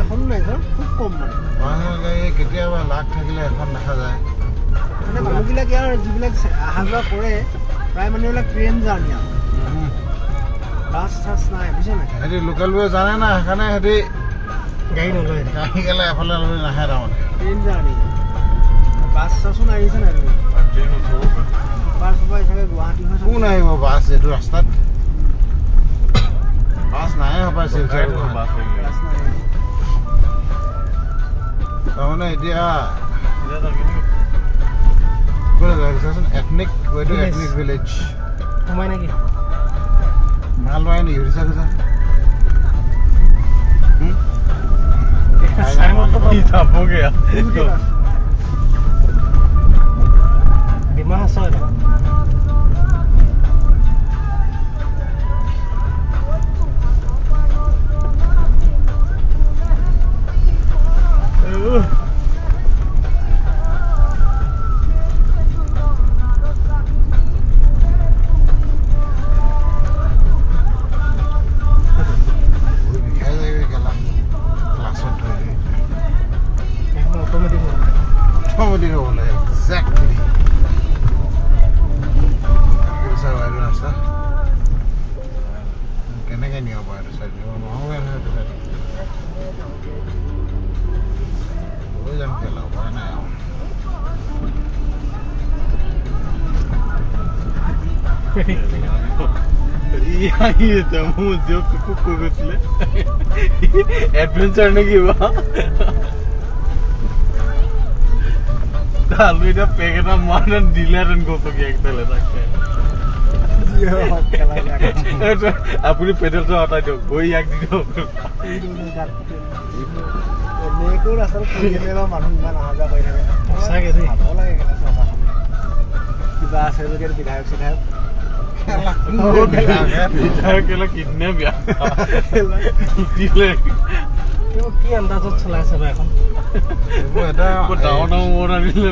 এখন নাই ধৰ খুব কম মানে কেতিয়াবা লাখ থাকিলে এখন দেখা যায় মানে মানুহবিলাক ইয়াৰ যিবিলাক অহা যোৱা কৰে প্ৰায় মানুহবিলাক ট্ৰেইন জাৰ্ণি আৰু বাছ চাছ নাই বুজিছে নাই সিহঁতি লোকেলবোৰে জানে না সেইকাৰণে সিহঁতি গাড়ী নলয় গাড়ী গ'লে এফালে লৈ নাহে তাৰমানে ট্ৰেইন জাৰ্ণি বাছ চাছো নাই আহিছে নাই তুমি বাছ চুপাৰ চাগে গুৱাহাটী হৈ কোন আহিব বাছ এইটো ৰাস্তাত বাছ নাহে হ'ব শিলচৰ বাছ নাই তাৰমানে এতিয়া এথনিক ৱেটো এথনিক ভিলেজ সোমাই নেকি ভাল পায় নেকি সুধিছা কৈছা যাবগে ডিমা হাছাও অট'মেটিক হ'ব লাগে একজেক্টলি ৰাস্তা কেনেকৈ নিব পাৰে এইটো চাইড নহ'ব লৈ যাম কেলা উপায় নাই মোৰ দিয়ক খুব কৈ গৈছিলে এডভেঞ্চাৰ নে কিবা আলু এতিয়া পেকেটা মাৰ দিলেহেঁতেন গপকি একডালে তাকে আপুনি পেডেলটো আঁতাই দিয়ক গৈ ইয়াক দি দিয়ক এনেকৈ ৰাস্তাত ফুৰি কেনে মানুহ ইমান অহা যোৱা কৰি থাকে সঁচাকৈ দেই ভালো লাগে কিবা আছে যদি বিধায়ক চিধায়ক কিডনেপ কি আন্দাজত চলাই আছে বা এখন এইবোৰ এটা ডাঙৰ ডাঙৰ আনিলে